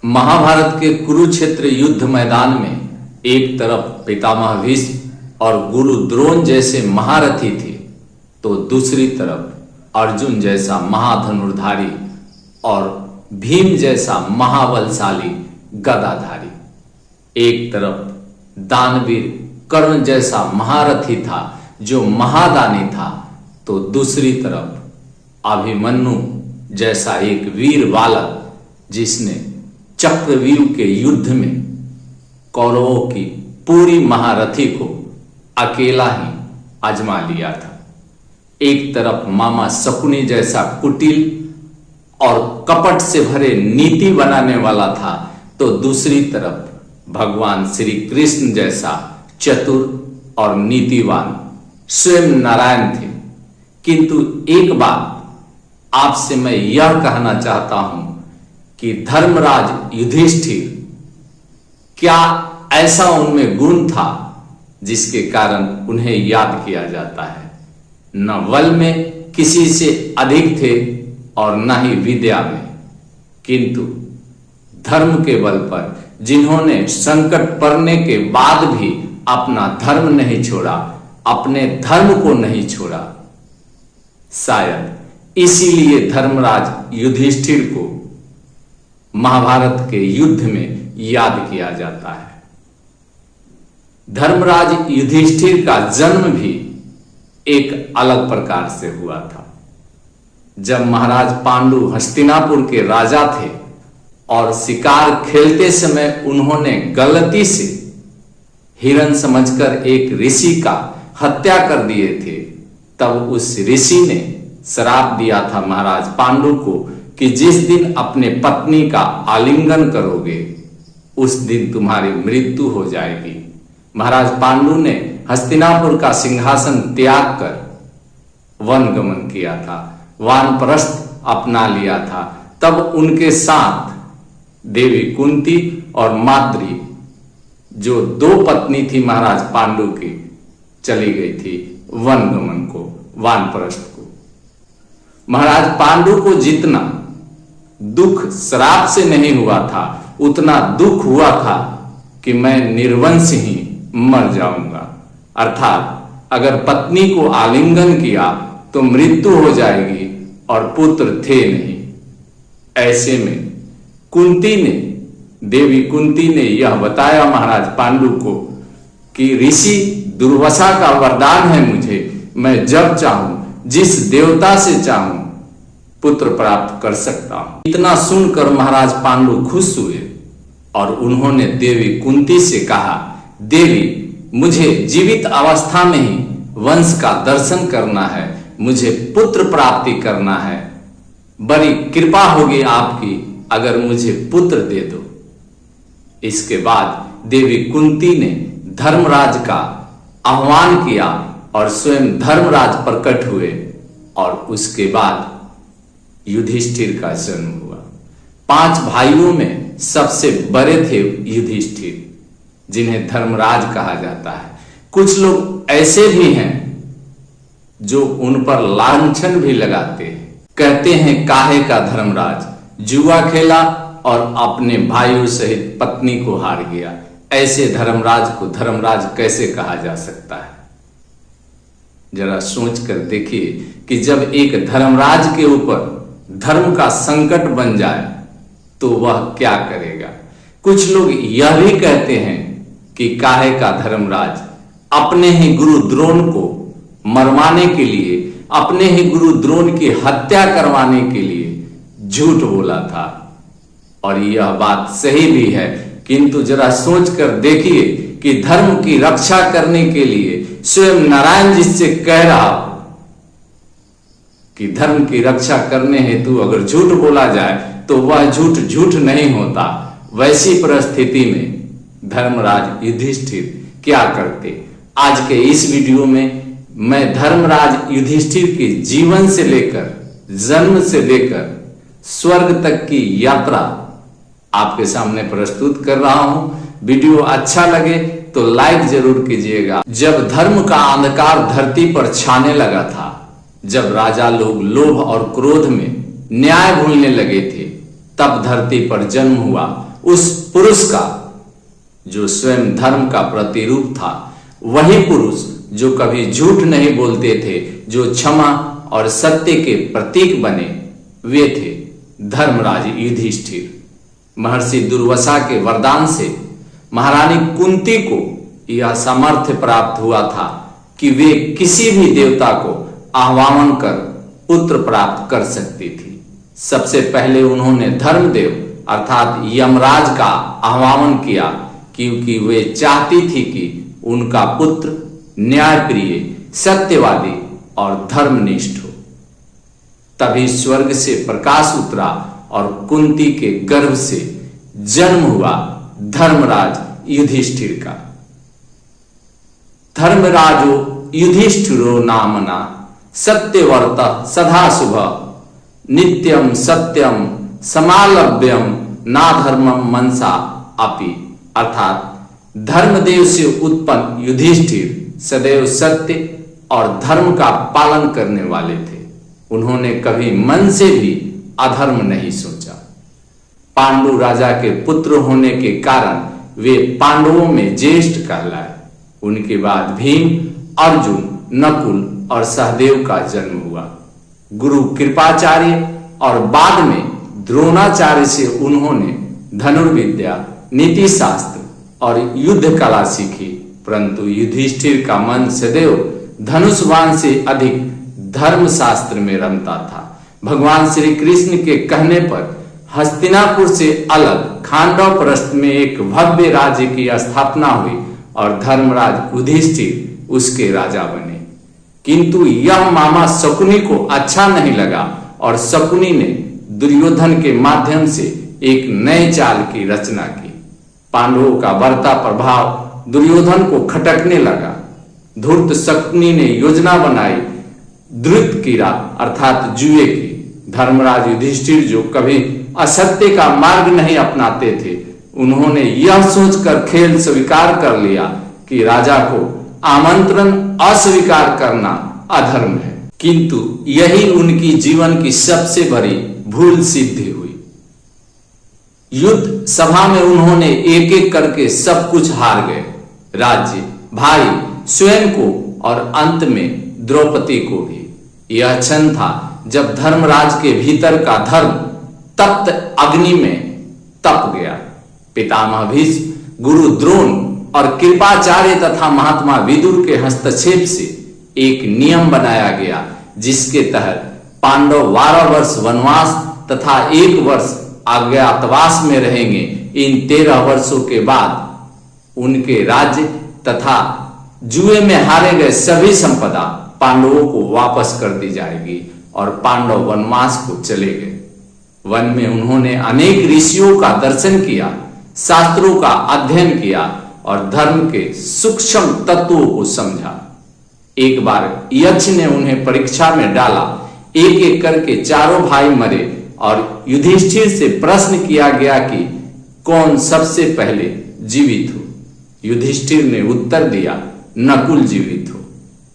महाभारत के कुरुक्षेत्र युद्ध मैदान में एक तरफ पितामह भीष्म और गुरु द्रोण जैसे महारथी थे, तो दूसरी तरफ अर्जुन जैसा महाधनुर्धारी और भीम जैसा महाबलशाली गदाधारी। एक तरफ दानवीर कर्ण जैसा महारथी था जो महादानी था, तो दूसरी तरफ अभिमन्यु जैसा एक वीर बालक जिसने चक्रव्यूह के युद्ध में कौरवों की पूरी महारथी को अकेला ही आजमा लिया था। एक तरफ मामा शकुनी जैसा कुटिल और कपट से भरे नीति बनाने वाला था, तो दूसरी तरफ भगवान श्री कृष्ण जैसा चतुर और नीतिवान स्वयं नारायण थे। किंतु एक बात आपसे मैं यह कहना चाहता हूं कि धर्मराज युधिष्ठिर, क्या ऐसा उनमें गुण था जिसके कारण उन्हें याद किया जाता है? न बल में किसी से अधिक थे और न ही विद्या में, किंतु धर्म के बल पर जिन्होंने संकट पड़ने के बाद भी अपना धर्म नहीं छोड़ा, अपने धर्म को नहीं छोड़ा। शायद इसीलिए धर्मराज युधिष्ठिर को महाभारत के युद्ध में याद किया जाता है। धर्मराज युधिष्ठिर का जन्म भी एक अलग प्रकार से हुआ था। जब महाराज पांडु हस्तिनापुर के राजा थे और शिकार खेलते समय उन्होंने गलती से हिरण समझकर एक ऋषि का हत्या कर दिए थे, तब उस ऋषि ने श्राप दिया था महाराज पांडु को कि जिस दिन अपने पत्नी का आलिंगन करोगे उस दिन तुम्हारी मृत्यु हो जाएगी। महाराज पांडु ने हस्तिनापुर का सिंहासन त्याग कर वन गमन किया था, वानप्रस्थ अपना लिया था। तब उनके साथ देवी कुंती और माद्री, जो दो पत्नी थी महाराज पांडु की, चली गई थी वन गमन को, वानप्रस्थ को। महाराज पांडु को जितना दुख श्राप से नहीं हुआ था, उतना दुख हुआ था कि मैं निर्वंश ही मर जाऊंगा। अर्थात अगर पत्नी को आलिंगन किया तो मृत्यु हो जाएगी और पुत्र थे नहीं। ऐसे में कुंती ने, देवी कुंती ने यह बताया महाराज पांडु को कि ऋषि दुर्वासा का वरदान है मुझे, मैं जब चाहूं, जिस देवता से चाहूं पुत्र प्राप्त कर सकता हूं। इतना सुनकर महाराज पांडु खुश हुए और उन्होंने देवी कुंती से कहा, देवी मुझे जीवित अवस्था में ही वंश का दर्शन करना है, मुझे पुत्र प्राप्ति करना है, बड़ी कृपा होगी आपकी अगर मुझे पुत्र दे दो। इसके बाद देवी कुंती ने धर्मराज का आह्वान किया और स्वयं धर्मराज प्रकट हुए और उसके बाद युधिष्ठिर का जन्म हुआ। 5 भाइयों में सबसे बड़े थे युधिष्ठिर, जिन्हें धर्मराज कहा जाता है। कुछ लोग ऐसे भी हैं जो उन पर लांछन भी लगाते हैं, कहते हैं काहे का धर्मराज, जुआ खेला और अपने भाइयों सहित पत्नी को हार गया। ऐसे धर्मराज को धर्मराज कैसे कहा जा सकता है? जरा सोच कर देखिए कि जब एक धर्मराज के ऊपर धर्म का संकट बन जाए तो वह क्या करेगा। कुछ लोग यह भी कहते हैं कि काहे का धर्मराज अपने ही गुरु द्रोण को मरवाने के लिए, अपने ही गुरु द्रोण की हत्या करवाने के लिए झूठ बोला था। और यह बात सही भी है, किंतु जरा सोच कर देखिए कि धर्म की रक्षा करने के लिए स्वयं नारायण जिससे कह रहा हो कि धर्म की रक्षा करने हेतु अगर झूठ बोला जाए तो वह झूठ झूठ नहीं होता। वैसी परिस्थिति में धर्मराज युधिष्ठिर क्या करते? आज के इस वीडियो में मैं धर्मराज युधिष्ठिर के जीवन से लेकर, जन्म से लेकर स्वर्ग तक की यात्रा आपके सामने प्रस्तुत कर रहा हूं। वीडियो अच्छा लगे तो लाइक जरूर कीजिएगा। जब धर्म का अंधकार धरती पर छाने लगा था, जब राजा लोग लोभ और क्रोध में न्याय भूलने लगे थे, तब धरती पर जन्म हुआ उस पुरुष का जो स्वयं धर्म का प्रतिरूप था, वही पुरुष जो कभी झूठ नहीं बोलते थे, जो क्षमा और सत्य के प्रतीक बने, वे थे धर्मराज युधिष्ठिर। महर्षि दुर्वासा के वरदान से महारानी कुंती को यह सामर्थ्य प्राप्त हुआ था कि वे किसी भी देवता को आह्वान कर पुत्र प्राप्त कर सकती थी। सबसे पहले उन्होंने धर्मदेव अर्थात यमराज का आह्वान किया, क्योंकि वे चाहती थी कि उनका पुत्र न्यायप्रिय, सत्यवादी और धर्मनिष्ठ हो। तभी स्वर्ग से प्रकाश उतरा और कुंती के गर्भ से जन्म हुआ धर्मराज युधिष्ठिर का। धर्मराजो युधिष्ठिरो नामना सत्यवर्तः सदा शुभ नित्यम सत्यम समालभ्यम ना धर्मम मनसा अपि। अर्थात धर्मदेव से उत्पन्न युधिष्ठिर सदैव सत्य और धर्म का पालन करने वाले थे। उन्होंने कभी मन से भी अधर्म नहीं सोचा। पांडु राजा के पुत्र होने के कारण वे पांडवों में ज्येष्ठ कहलाए। उनके बाद भीम, अर्जुन, नकुल और सहदेव का जन्म हुआ। गुरु कृपाचार्य और बाद में द्रोणाचार्य से उन्होंने धनुर्विद्या, नीति शास्त्र और युद्ध कला सीखी, परंतु युधिष्ठिर का मन सदैव धनुष्वान से अधिक धर्म शास्त्र में रमता था। भगवान श्री कृष्ण के कहने पर हस्तिनापुर से अलग खांडव प्रस्थ में एक भव्य राज्य की स्थापना हुई और धर्मराज युधिष्ठिर उसके राजा बने। किंतु यह मामा शकुनी को अच्छा नहीं लगा और शकुनी ने दुर्योधन के माध्यम से एक नए चाल की रचना की। पांडवों का बढ़ता प्रभाव दुर्योधन को खटकने लगा। धूर्त शकुनी ने योजना बनाई द्रुत कीड़ा अर्थात जुए की। धर्मराज युधिष्ठिर जो कभी असत्य का मार्ग नहीं अपनाते थे, उन्होंने यह सोचकर खेल स्वीकार कर लिया कि राजा को आमंत्रण अस्वीकार करना अधर्म है। किंतु यही उनकी जीवन की सबसे बड़ी भूल सिद्ध हुई। युद्ध सभा में उन्होंने एक एक करके सब कुछ हार गए, राज्य, भाई, स्वयं को और अंत में द्रौपदी को भी। यह क्षण था जब धर्मराज के भीतर का धर्म तप्त अग्नि में तप गया। पितामह भीष्म, गुरु द्रोण और कृपाचार्य तथा महात्मा विदुर के हस्तक्षेप से एक नियम बनाया गया, जिसके तहत पांडव 12 वर्ष वनवास तथा 1 वर्ष अज्ञातवास में रहेंगे। इन 13 वर्षों के बाद उनके राज्य तथा जुए में हारे गए सभी संपदा पांडवों को वापस कर दी जाएगी और पांडव वनवास को चले गए। वन में उन्होंने अनेक ऋषियों का दर्शन किया, शास्त्रों का अध्ययन किया और धर्म के सूक्ष्म तत्वों को समझा। एक बार यक्ष ने उन्हें परीक्षा में डाला। एक एक करके चारों भाई मरे और युधिष्ठिर से प्रश्न किया गया कि कौन सबसे पहले जीवित हो। युधिष्ठिर ने उत्तर दिया, नकुल जीवित हो,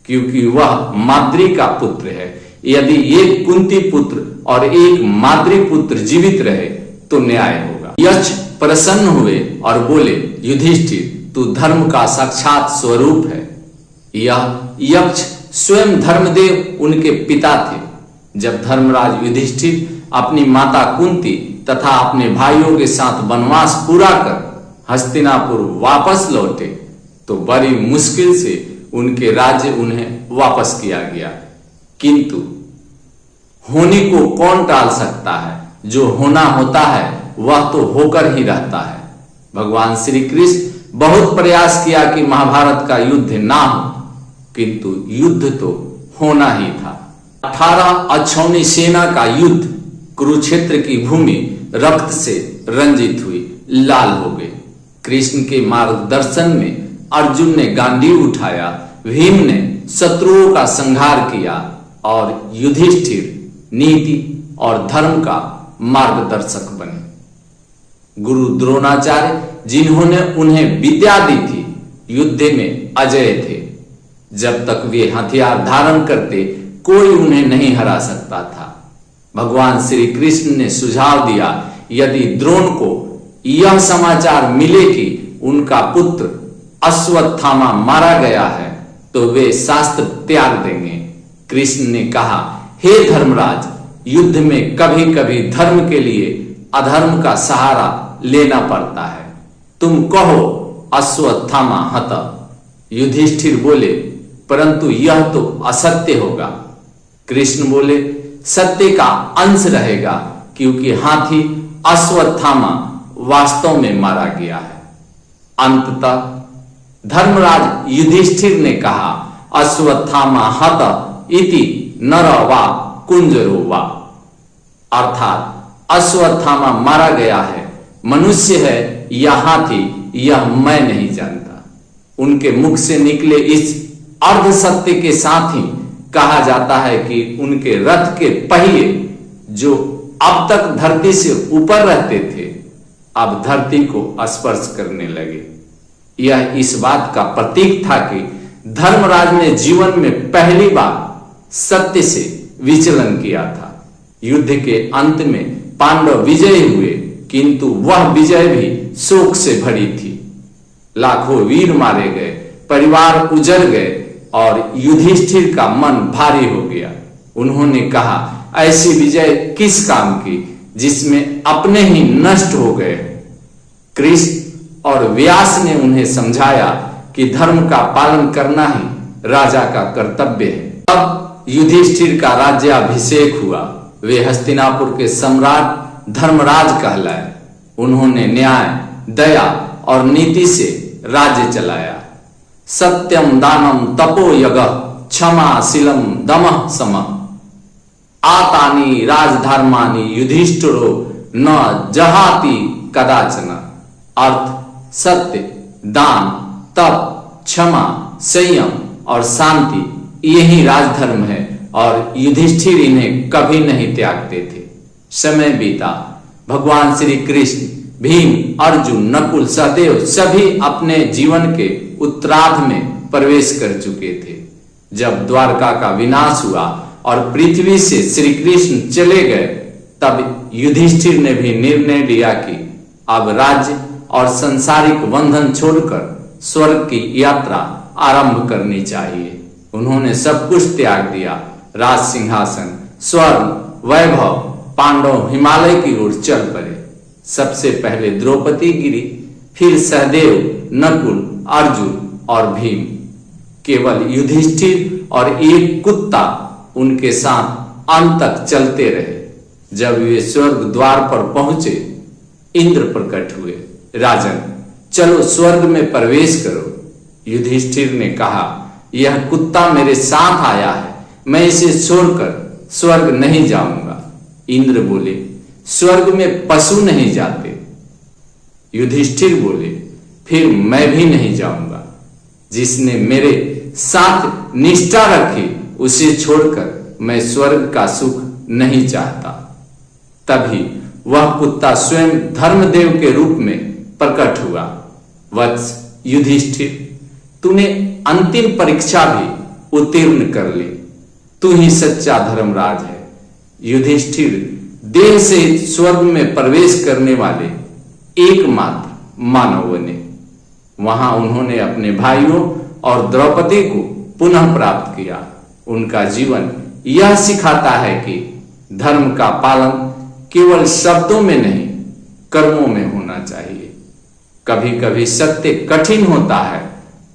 क्योंकि वह माद्री का पुत्र है। यदि एक कुंती पुत्र और एक माद्री पुत्र जीवित रहे तो न्याय होगा। यक्ष प्रसन्न हुए और बोले, युधिष्ठिर, तू धर्म का साक्षात स्वरूप है। यह यक्ष स्वयं धर्मदेव उनके पिता थे। जब धर्मराज युधिष्ठिर अपनी माता कुंती तथा अपने भाइयों के साथ वनवास पूरा कर हस्तिनापुर वापस लौटे तो बड़ी मुश्किल से उनके राज्य उन्हें वापस किया गया। किंतु होने को कौन टाल सकता है? जो होना होता है वह तो होकर ही रहता है। भगवान श्री कृष्ण बहुत प्रयास किया कि महाभारत का युद्ध ना हो, किंतु युद्ध तो होना ही था। 18 अक्षौणी सेना का युद्ध कुरुक्षेत्र की भूमि रक्त से रंजित हुई, लाल हो गई। कृष्ण के मार्गदर्शन में अर्जुन ने गांडीव उठाया, भीम ने शत्रुओं का संहार किया और युधिष्ठिर नीति और धर्म का मार्गदर्शक बने। गुरु द्रोणाचार्य, जिन्होंने उन्हें विद्या दी थी, युद्ध में अजय थे। जब तक वे हथियार धारण करते कोई उन्हें नहीं हरा सकता था। भगवान श्री कृष्ण ने सुझाव दिया, यदि द्रोण को यह समाचार मिले कि उनका पुत्र अश्वत्थामा मारा गया है तो वे शास्त्र त्याग देंगे। कृष्ण ने कहा, हे धर्मराज, युद्ध में कभी कभी धर्म के लिए अधर्म का सहारा लेना पड़ता है। तुम कहो अश्वत्थामा हत। युधिष्ठिर बोले, परंतु यह तो असत्य होगा। कृष्ण बोले, सत्य का अंश रहेगा, क्योंकि हाथी अश्वत्थामा वास्तव में मारा गया है। अंततः धर्मराज युधिष्ठिर ने कहा, अश्वत्थामा हत इति नर वा कुंजरो वा, अर्थात अश्वत्थामा मारा गया है, मनुष्य है या हाथी, यह मैं नहीं जानता। उनके मुख से निकले इस अर्ध सत्य के साथ ही कहा जाता है कि उनके रथ के पहिए जो अब तक धरती से ऊपर रहते थे अब धरती को स्पर्श करने लगे। यह इस बात का प्रतीक था कि धर्मराज ने जीवन में पहली बार सत्य से विचलन किया था। युद्ध के अंत में पांडव विजयी हुए, किंतु वह विजय भी शोक से भरी थी। लाखों वीर मारे गए, परिवार उजड़ गए और युधिष्ठिर का मन भारी हो गया। उन्होंने कहा, ऐसी विजय किस काम की जिसमें अपने ही नष्ट हो गए। कृष्ण और व्यास ने उन्हें समझाया कि धर्म का पालन करना ही राजा का कर्तव्य है। अब युधिष्ठिर का राज्याभिषेक हुआ। वे हस्तिनापुर के सम्राट धर्मराज कहलाए। उन्होंने न्याय, दया और नीति से राज्य चलाया। सत्यम दानम तपो यगः क्षमा शीलम दमः समः आतानि राजधर्मानि युधिष्ठिरो न जहाति कदाचन। अर्थ, सत्य, दान, तप, क्षमा, संयम और शांति यही राजधर्म है और युधिष्ठिर इन्हें कभी नहीं त्यागते थे। समय बीता। भगवान श्री कृष्ण, भीम, अर्जुन, नकुल, सहदेव सभी अपने जीवन के उत्तरार्ध में प्रवेश कर चुके थे। जब द्वारका का विनाश हुआ और पृथ्वी से श्री कृष्ण चले गए, तब युधिष्ठिर ने भी निर्णय लिया कि अब राज्य और सांसारिक बंधन छोड़कर स्वर्ग की यात्रा आरंभ करनी चाहिए। उन्होंने सब कुछ त्याग दिया, राज सिंहासन, स्वर्ण, वैभव। पांडव हिमालय की ओर चल पड़े। सबसे पहले द्रौपदी गिरी, फिर सहदेव, नकुल, अर्जुन और भीम। केवल युधिष्ठिर और एक कुत्ता उनके साथ अंत तक चलते रहे। जब वे स्वर्ग द्वार पर पहुंचे, इंद्र प्रकट हुए। राजन, चलो स्वर्ग में प्रवेश करो। युधिष्ठिर ने कहा, यह कुत्ता मेरे साथ आया है, मैं इसे छोड़कर स्वर्ग नहीं जाऊंगा। इंद्र बोले, स्वर्ग में पशु नहीं जाते। युधिष्ठिर बोले, फिर मैं भी नहीं जाऊंगा। जिसने मेरे साथ निष्ठा रखी उसे छोड़कर मैं स्वर्ग का सुख नहीं चाहता। तभी वह कुत्ता स्वयं धर्मदेव के रूप में प्रकट हुआ। वत्स युधिष्ठिर, तूने अंतिम परीक्षा भी उत्तीर्ण कर ली। तू ही सच्चा धर्मराज है। युधिष्ठिर देह से स्वर्ग में प्रवेश करने वाले एकमात्र मानव बने। वहां उन्होंने अपने भाइयों और द्रौपदी को पुनः प्राप्त किया। उनका जीवन यह सिखाता है कि धर्म का पालन केवल शब्दों में नहीं, कर्मों में होना चाहिए। कभी कभी सत्य कठिन होता है,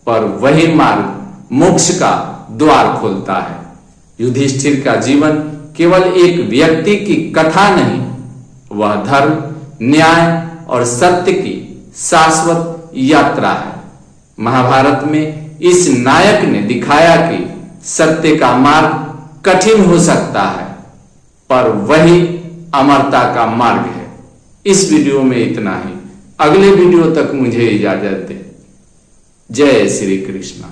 पर वही मार्ग मोक्ष का द्वार खोलता है। युधिष्ठिर का जीवन केवल एक व्यक्ति की कथा नहीं, वह धर्म, न्याय और सत्य की शाश्वत यात्रा है। महाभारत में इस नायक ने दिखाया कि सत्य का मार्ग कठिन हो सकता है, पर वही अमरता का मार्ग है। इस वीडियो में इतना ही। अगले वीडियो तक मुझे इजाजत दें। जय श्री कृष्ण।